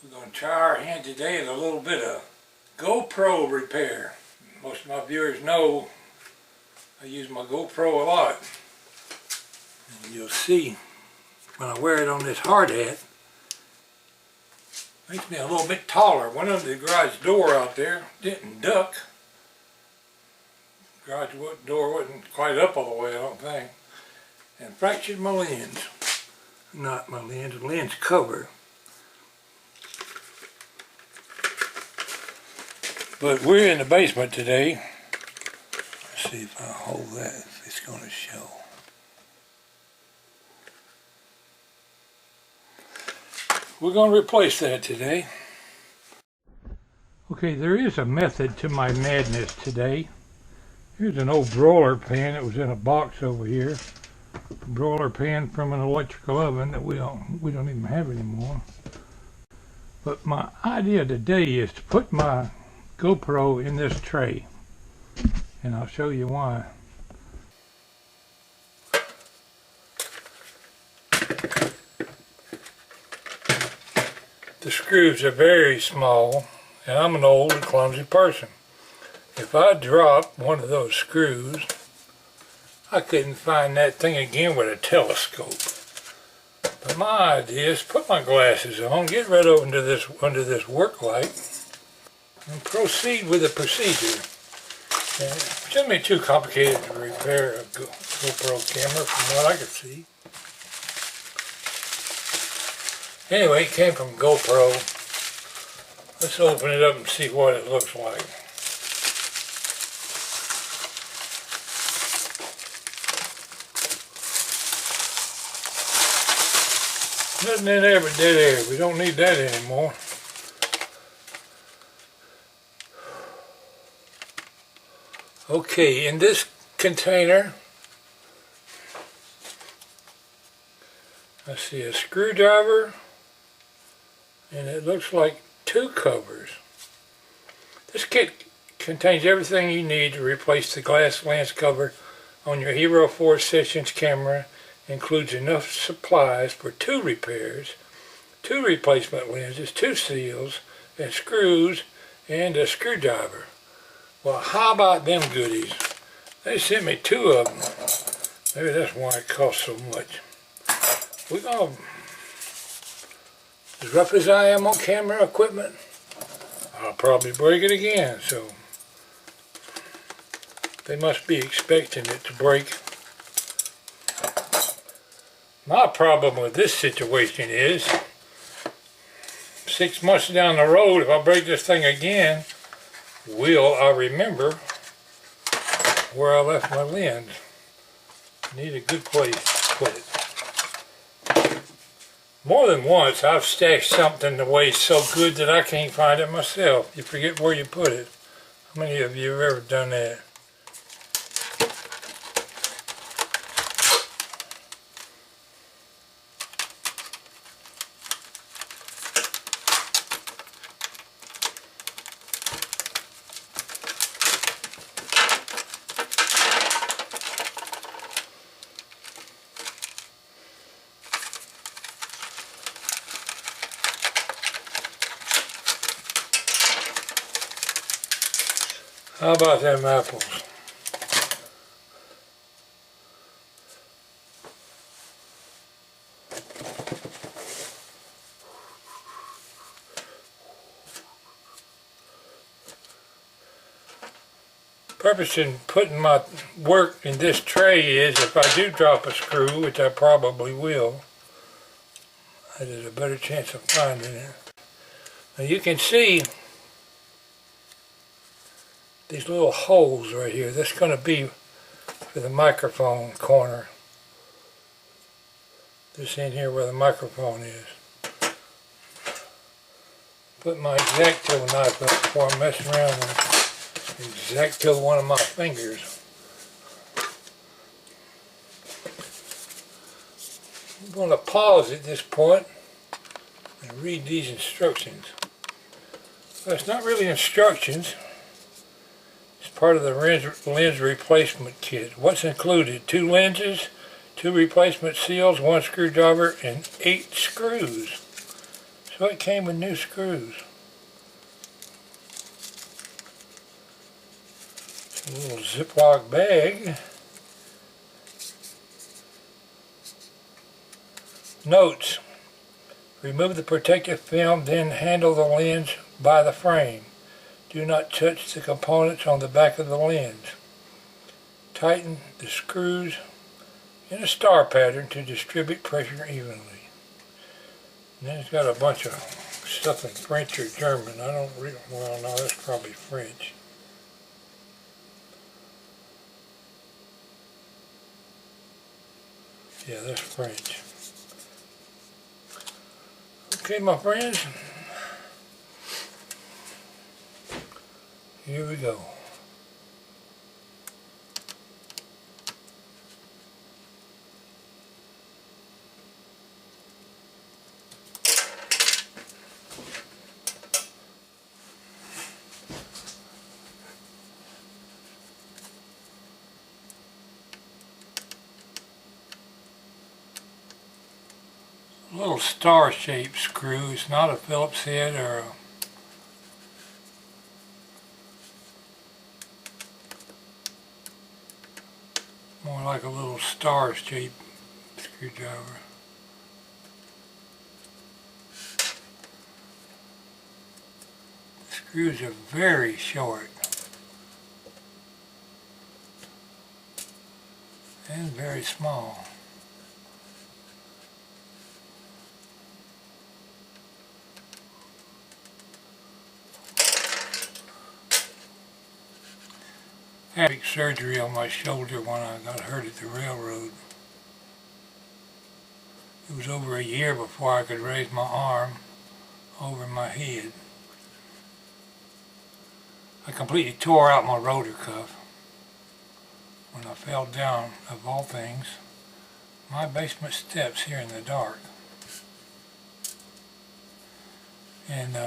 We're going to try our hand today at a little bit of GoPro repair. Most of my viewers know I use my GoPro a lot. And you'll see when I wear it on this hard hat, it makes me a little bit taller. Went under the garage door out there, didn't duck. The garage door wasn't quite up all the way, I don't think. And fractured my lens. Not my lens cover. But we're in the basement today. Let's see if I hold that, if it's going to show. We're going to replace that today. Okay, there is a method to my madness today. Here's an old broiler pan that was in a box over here. A broiler pan from an electrical oven that we don't even have anymore. But my idea today is to put my GoPro in this tray, and I'll show you why. The screws are very small, and I'm an old and clumsy person. If I drop one of those screws, I couldn't find that thing again with a telescope. But my idea is put my glasses on, get right over under this work light, and proceed with the procedure. And it shouldn't be too complicated to repair a GoPro camera from what I could see. Anyway, it came from GoPro. Let's open it up and see what it looks like. Nothing in there but dead air. We don't need that anymore. Okay, in this container, I see a screwdriver, and it looks like 2 covers. This kit contains everything you need to replace the glass lens cover on your Hero 4 Sessions camera. Includes enough supplies for 2 repairs, 2 replacement lenses, 2 seals, and screws, and a screwdriver. Well, how about them goodies? They sent me 2 of them. Maybe that's why it costs so much. We're going to, as rough as I am on camera equipment, I'll probably break it again, so they must be expecting it to break. My problem with this situation is 6 months down the road, if I break this thing again, will I remember where I left my lens? Need a good place to put it. More than once I've stashed something away so good that I can't find it myself. You forget where you put it. How many of you have ever done that? How about them apples? Purpose in putting my work in this tray is if I do drop a screw, which I probably will, there's a better chance of finding it. Now you can see these little holes right here. That's going to be for the microphone corner. This in here where the microphone is. Put my X-Acto knife up before I mess around and X-Acto one of my fingers. I'm going to pause at this point and read these instructions. Well, it's not really instructions. It's part of the lens replacement kit. What's included? 2 lenses, 2 replacement seals, 1 screwdriver, and 8 screws. So it came with new screws. A little Ziploc bag. Notes. Remove the protective film, then handle the lens by the frame. Do not touch the components on the back of the lens. Tighten the screws in a star pattern to distribute pressure evenly. And then it's got a bunch of stuff in French or German. I don't really, well, no, that's probably French. Yeah, that's French. Okay, my friends, here we go. A little star-shaped screw. It's not a Phillips head or a more like a little star-shaped screwdriver. The screws are very short and very small. I had surgery on my shoulder when I got hurt at the railroad. It was over a year before I could raise my arm over my head. I completely tore out my rotor cuff when I fell down, of all things, my basement steps here in the dark. And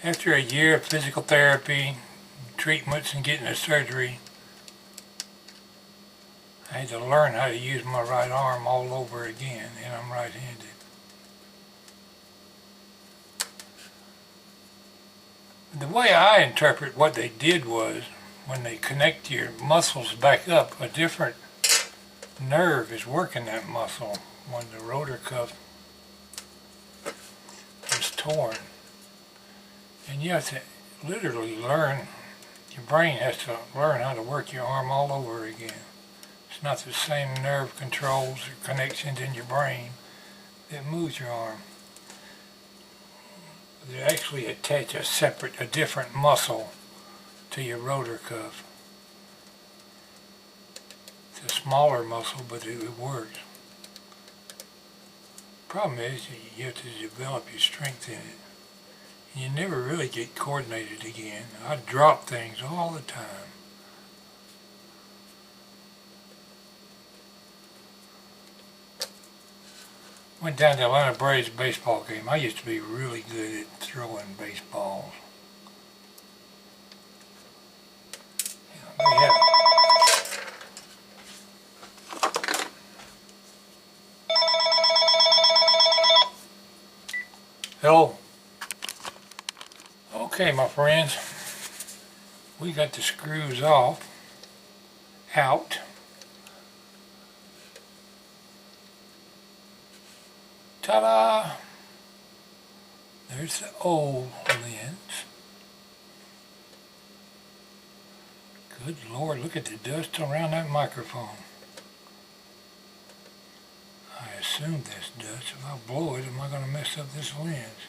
after a year of physical therapy, treatments, and getting a surgery, I had to learn how to use my right arm all over again, and I'm right-handed. The way I interpret what they did was, when they connect your muscles back up, a different nerve is working that muscle when the rotor cuff is torn. And you have to literally learn, your brain has to learn how to work your arm all over again. It's not the same nerve controls or connections in your brain that moves your arm. They actually attach a different muscle to your rotor cuff. It's a smaller muscle, but it works. Problem is, you have to develop your strength in it. You never really get coordinated again. I drop things all the time. Went down to Atlanta Braves baseball game. I used to be really good at throwing baseballs. Yeah, hello? Okay, my friends. We got the screws out. Ta-da! There's the old lens. Good Lord, look at the dust around that microphone. I assume that's dust. If I blow it, am I going to mess up this lens?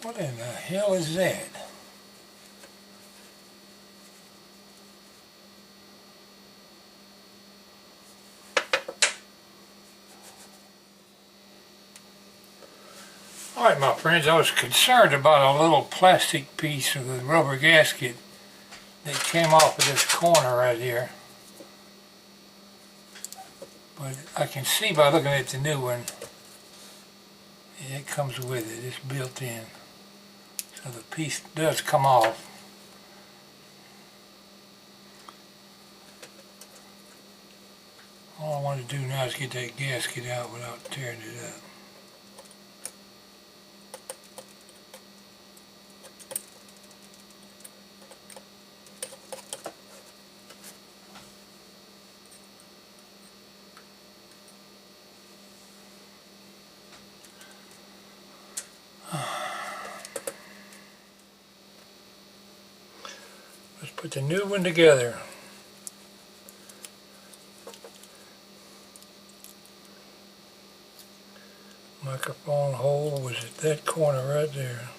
What in the hell is that? Alright my friends, I was concerned about a little plastic piece of the rubber gasket that came off of this corner right here. But I can see by looking at the new one, it comes with it, it's built in. So the piece does come off. All I want to do now is get that gasket out without tearing it up. Let's put the new one together. Microphone hole was at that corner right there.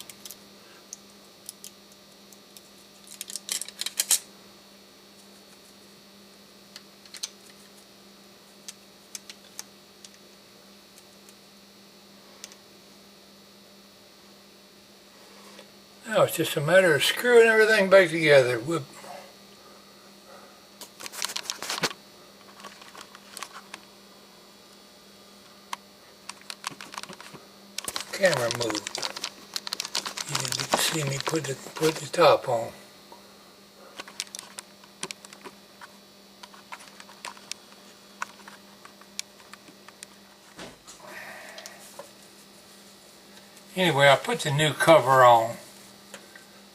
Now it's just a matter of screwing everything back together. Whoop. Camera moved. You didn't get to see me put the top on. Anyway, I put the new cover on,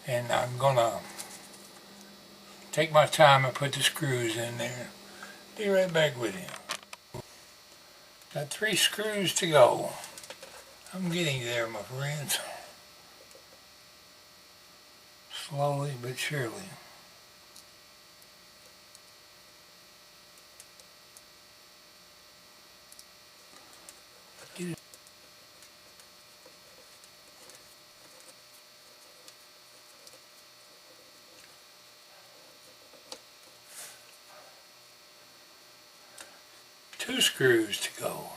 and I'm gonna take my time and put the screws in there. Be right back with you. Got 3 screws to go. I'm getting there, my friends. Slowly but surely. Get it. Two screws to go.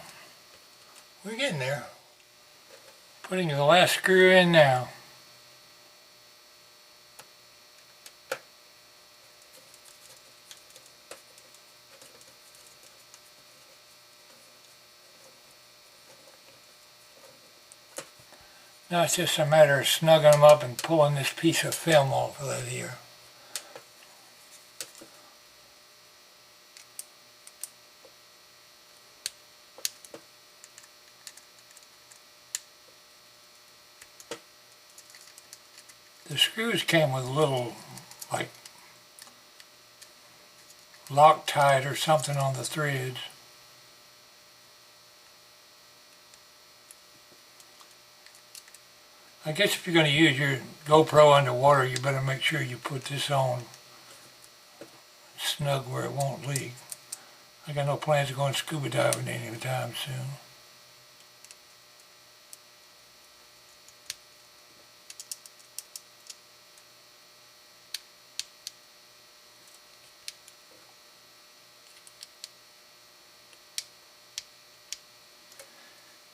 We're getting there. Putting the last screw in now. Now it's just a matter of snugging them up and pulling this piece of film off of that here. The screws came with a little, like, Loctite or something on the threads. I guess if you're going to use your GoPro underwater, you better make sure you put this on snug where it won't leak. I got no plans of going scuba diving anytime soon.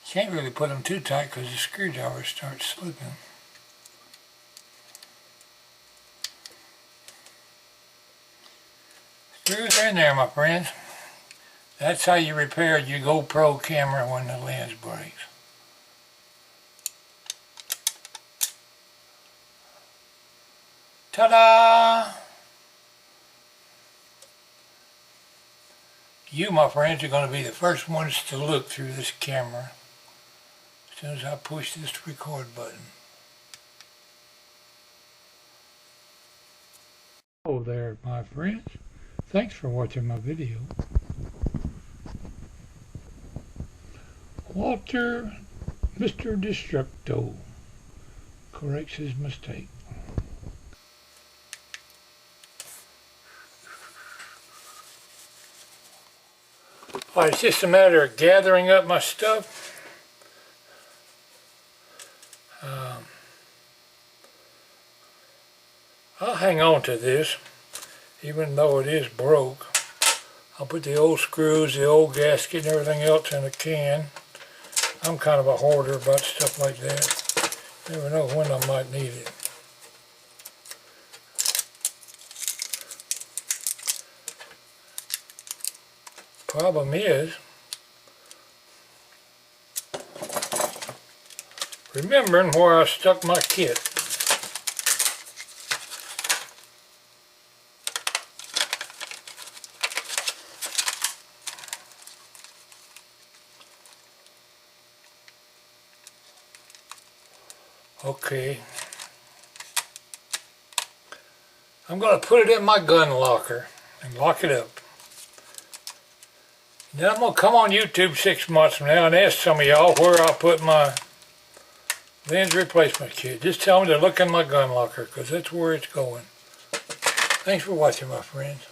Can't really put them too tight because the screwdriver starts slipping. Screws are in there, my friends. That's how you repair your GoPro camera when the lens breaks. Ta-da! You, my friends, are going to be the first ones to look through this camera as soon as I push this record button. Hello there, my friends. Thanks for watching my video. Walter, Mr. Destructo, corrects his mistake. Alright, it's just a matter of gathering up my stuff. I'll hang on to this, even though it is broke. I'll put the old screws, the old gasket, and everything else in a can. I'm kind of a hoarder about stuff like that. Never know when I might need it. Problem is, remembering where I stuck my kit. Okay. I'm going to put it in my gun locker and lock it up. Then I'm going to come on YouTube 6 months from now and ask some of y'all where I put my lens replacement kit. Just tell me to look in my gun locker, because that's where it's going. Thanks for watching, my friends.